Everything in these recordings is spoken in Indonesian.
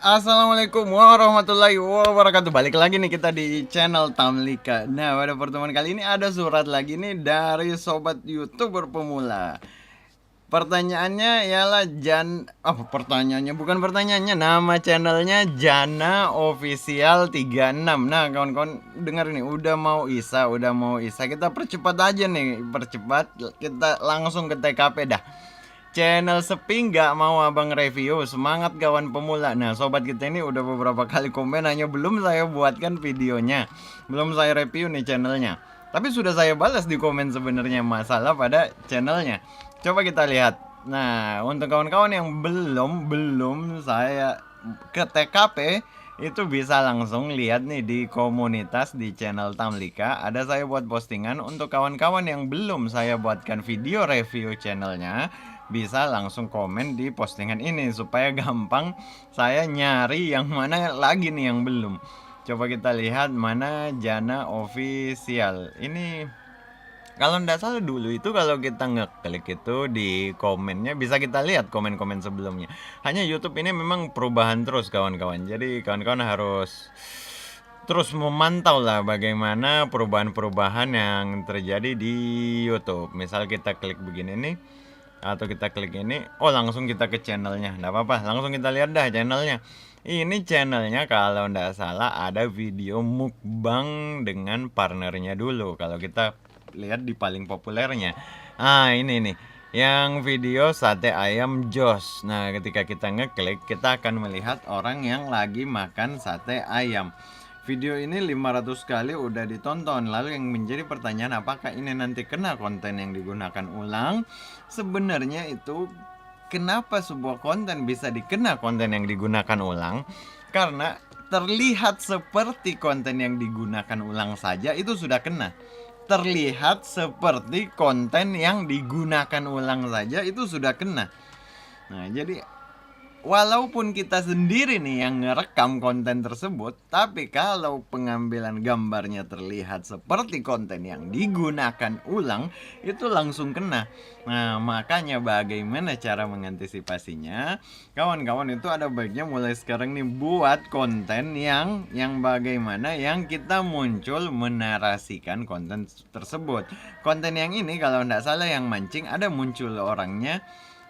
Assalamualaikum warahmatullahi wabarakatuh. Balik lagi nih kita di channel Tamlika. Nah, pada pertemuan kali ini ada surat lagi nih dari sobat YouTuber pemula. Pertanyaannya ialah pertanyaannya bukan pertanyaannya, nama channelnya Jana Official 36. Nah, kawan-kawan dengar nih, udah mau Isa. Kita percepat aja nih, kita langsung ke TKP dah. Channel sepi nggak mau abang review, semangat kawan pemula. Nah, sobat kita ini udah beberapa kali komen, hanya belum saya buatkan videonya, belum saya review nih channelnya. Tapi sudah saya balas di komen sebenarnya masalah pada channelnya. Coba kita lihat. Nah, untuk kawan-kawan yang belum saya ke TKP, itu bisa langsung lihat nih di komunitas di channel Tamlika. Ada saya buat postingan untuk kawan-kawan yang belum saya buatkan video review channelnya, bisa langsung komen di postingan ini supaya gampang saya nyari yang mana lagi nih yang belum. Coba kita lihat mana Jana Official. Ini kalau nggak salah dulu itu kalau kita ngeklik itu di komennya bisa kita lihat komen-komen sebelumnya. Hanya YouTube ini memang perubahan terus kawan-kawan. Jadi kawan-kawan harus terus memantau lah bagaimana perubahan-perubahan yang terjadi di YouTube. Misal kita klik begini nih, atau kita klik ini, langsung kita ke channelnya, nggak apa-apa, langsung kita lihat dah channelnya. Ini channelnya kalau nggak salah ada video mukbang dengan partnernya dulu. Kalau kita lihat di paling populernya, ini nih yang video sate ayam Jos. Nah, ketika kita ngeklik, kita akan melihat orang yang lagi makan sate ayam. Video ini 500 kali udah ditonton. Lalu yang menjadi pertanyaan, apakah ini nanti kena konten yang digunakan ulang? Sebenarnya itu, kenapa sebuah konten bisa dikena konten yang digunakan ulang? Karena terlihat seperti konten yang digunakan ulang saja itu sudah kena. Terlihat seperti konten yang digunakan ulang saja itu sudah kena. Nah, jadi walaupun kita sendiri nih yang ngerekam konten tersebut, tapi kalau pengambilan gambarnya terlihat seperti konten yang digunakan ulang, itu langsung kena. Nah, makanya bagaimana cara mengantisipasinya? Kawan-kawan itu ada baiknya mulai sekarang nih buat konten yang bagaimana yang kita muncul menarasikan konten tersebut. Konten yang ini kalau tidak salah yang mancing ada muncul orangnya,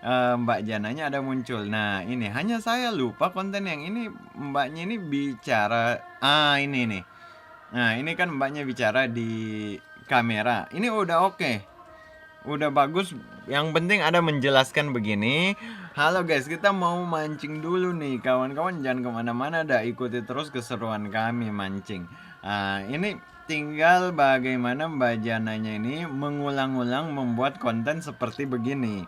Mbak Jananya ada muncul. Nah, ini hanya saya lupa konten yang ini mbaknya ini bicara. Ini nih. Nah, ini kan mbaknya bicara di kamera. Ini udah oke. Udah bagus. Yang penting ada menjelaskan begini. Halo guys, kita mau mancing dulu nih. Kawan-kawan jangan kemana-mana dah. Ikuti terus keseruan kami mancing. Ini tinggal bagaimana Mbak Jananya ini mengulang-ulang membuat konten seperti begini.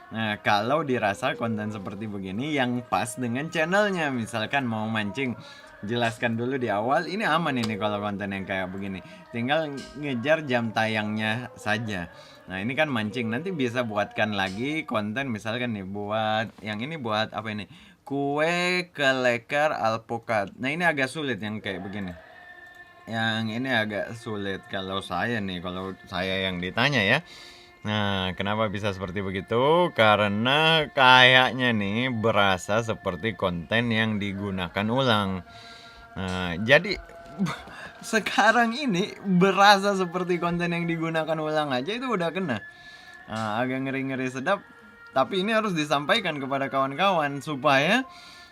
Nah, kalau dirasa konten seperti begini yang pas dengan channelnya, misalkan mau mancing, jelaskan dulu di awal, ini aman ini kalau konten yang kayak begini. Tinggal ngejar jam tayangnya saja. Nah, ini kan mancing, nanti bisa buatkan lagi konten misalkan nih buat yang ini, buat apa ini? Kue kelekar alpukat. Nah, ini agak sulit yang kayak begini. Yang ini agak sulit kalau saya yang ditanya ya. Nah, kenapa bisa seperti begitu? Karena kayaknya nih berasa seperti konten yang digunakan ulang. Nah, jadi sekarang ini berasa seperti konten yang digunakan ulang aja itu udah kena. Agak ngeri-ngeri sedap. Tapi ini harus disampaikan kepada kawan-kawan supaya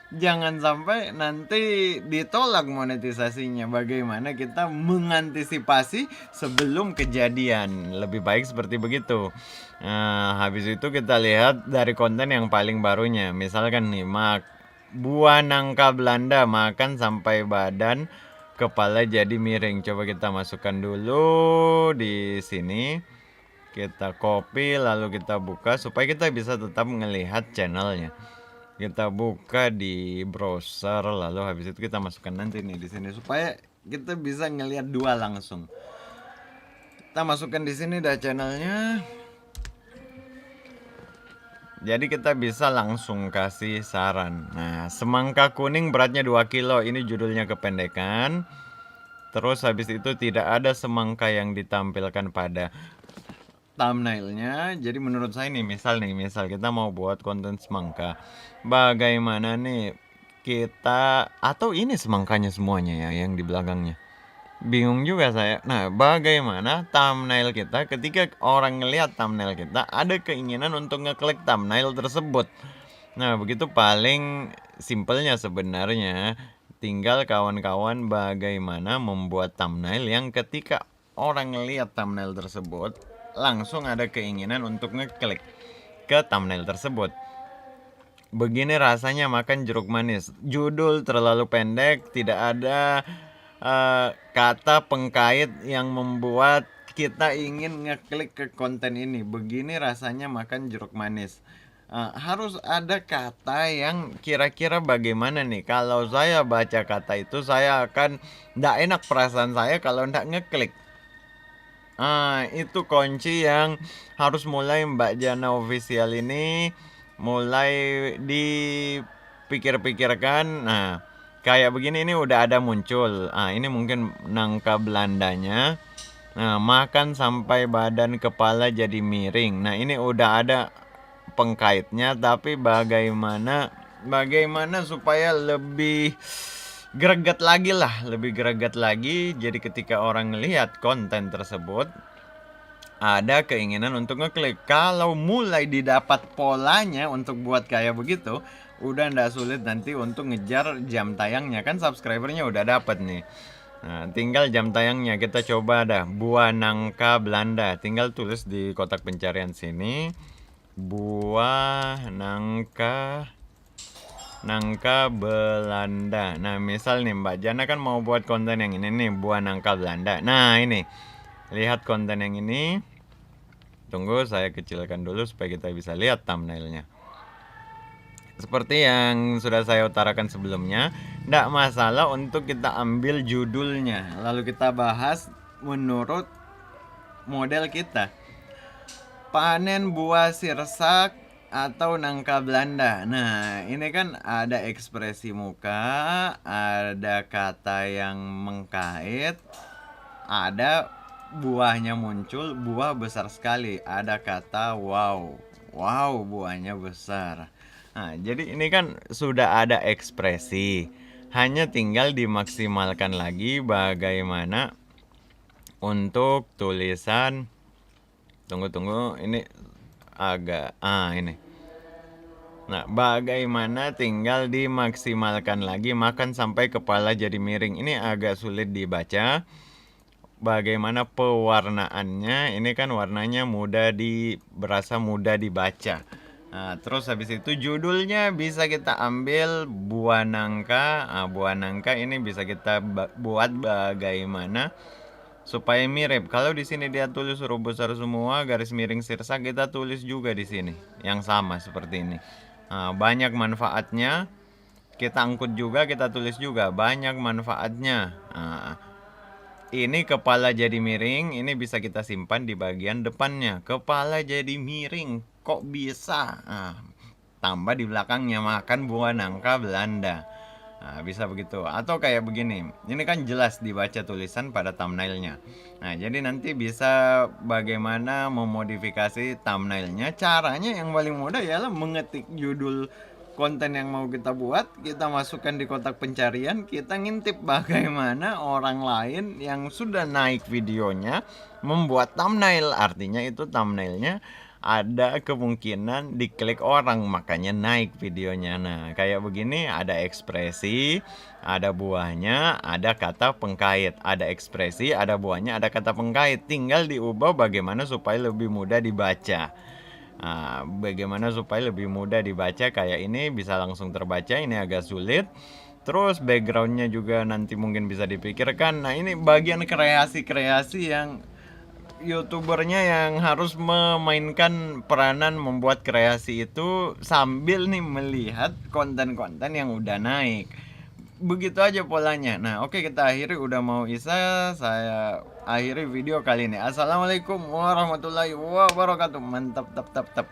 jangan sampai nanti ditolak monetisasinya. Bagaimana kita mengantisipasi sebelum kejadian? Lebih baik seperti begitu. Habis itu kita lihat dari konten yang paling barunya. Misalkan nih, buah nangka Belanda makan sampai badan kepala jadi miring. Coba kita masukkan dulu di sini. Kita copy lalu kita buka supaya kita bisa tetap melihat channelnya. Kita buka di browser lalu habis itu kita masukkan nanti nih di sini supaya kita bisa ngelihat dua langsung. Kita masukkan di sini dah channelnya. Jadi kita bisa langsung kasih saran. Nah, semangka kuning beratnya 2 kilo. Ini judulnya kependekan. Terus habis itu tidak ada semangka yang ditampilkan pada thumbnailnya. Jadi menurut saya nih, misal kita mau buat konten semangka. Bagaimana nih kita atau ini semangkanya semuanya ya yang di belakangnya? Bingung juga saya. Nah, bagaimana thumbnail kita ketika orang ngelihat thumbnail kita ada keinginan untuk ngeklik thumbnail tersebut. Nah, begitu paling simpelnya sebenarnya. Tinggal kawan-kawan bagaimana membuat thumbnail yang ketika orang ngelihat thumbnail tersebut langsung ada keinginan untuk ngeklik ke thumbnail tersebut. Begini rasanya makan jeruk manis. Judul terlalu pendek, tidak ada kata pengkait yang membuat kita ingin ngeklik ke konten ini. Begini rasanya makan jeruk manis. Harus ada kata yang kira-kira bagaimana nih. Kalau saya baca kata itu, saya akan nggak enak perasaan saya kalau nggak ngeklik. Itu kunci yang harus mulai Mbak Jana Official ini mulai dipikir-pikirkan. Nah, kayak begini ini udah ada muncul. Ini mungkin nangka Belandanya. Nah, makan sampai badan kepala jadi miring. Nah, ini udah ada pengkaitnya, tapi bagaimana supaya lebih greget lagi lah, lebih greget lagi. Jadi ketika orang lihat konten tersebut ada keinginan untuk ngeklik. Kalau mulai didapat polanya untuk buat kayak begitu, udah ndak sulit nanti untuk ngejar jam tayangnya. Kan subscribernya udah dapat nih. Nah, tinggal jam tayangnya kita coba dah. Buah nangka Belanda. Tinggal tulis di kotak pencarian sini. Buah nangka Belanda. Nah, misal nih Mbak Jana kan mau buat konten yang ini nih, buah nangka Belanda. Nah, ini. Lihat konten yang ini. Tunggu saya kecilkan dulu supaya kita bisa lihat thumbnailnya. Seperti yang sudah saya utarakan sebelumnya, tidak masalah untuk kita ambil judulnya, lalu kita bahas menurut model kita. Panen buah sirsak atau nangka Belanda. Nah, ini kan ada ekspresi muka, ada kata yang mengkait, ada buahnya muncul, buah besar sekali, ada kata wow. Wow, buahnya besar. Nah, jadi ini kan sudah ada ekspresi. Hanya tinggal dimaksimalkan lagi bagaimana untuk tulisan. Tunggu, ini agak ini. Nah, bagaimana tinggal dimaksimalkan lagi, makan sampai kepala jadi miring. Ini agak sulit dibaca. Bagaimana pewarnaannya, ini kan warnanya berasa mudah dibaca. Nah, terus habis itu judulnya bisa kita ambil buah nangka. Buah nangka ini bisa kita buat bagaimana supaya mirip. Kalau di sini dia tulis huruf besar semua, garis miring sirsak, kita tulis juga di sini yang sama seperti ini. Banyak manfaatnya. Kita angkut juga, kita tulis juga, banyak manfaatnya. Ini kepala jadi miring, ini bisa kita simpan di bagian depannya. Kepala jadi miring, kok bisa? Tambah di belakangnya, makan buah nangka Belanda. Bisa begitu. Atau kayak begini, ini kan jelas dibaca tulisan pada thumbnailnya. Nah, jadi nanti bisa bagaimana memodifikasi thumbnailnya. Caranya yang paling mudah ialah mengetik judul konten yang mau kita buat, kita masukkan di kotak pencarian, kita ngintip bagaimana orang lain yang sudah naik videonya membuat thumbnail. Artinya itu thumbnailnya ada kemungkinan diklik orang, makanya naik videonya. Nah, kayak begini ada ekspresi, ada buahnya, ada kata pengkait. Ada ekspresi, ada buahnya, ada kata pengkait. Tinggal diubah bagaimana supaya lebih mudah dibaca. Bagaimana supaya lebih mudah dibaca, kayak ini bisa langsung terbaca, ini agak sulit. Terus backgroundnya juga nanti mungkin bisa dipikirkan. Nah, ini bagian kreasi-kreasi yang youtubernya yang harus memainkan peranan membuat kreasi itu sambil nih melihat konten-konten yang udah naik. Begitu aja polanya. Nah, oke, kita akhiri, udah mau Isa. Saya akhiri video kali ini. Assalamualaikum warahmatullahi wabarakatuh. Mantap, tap tap tap.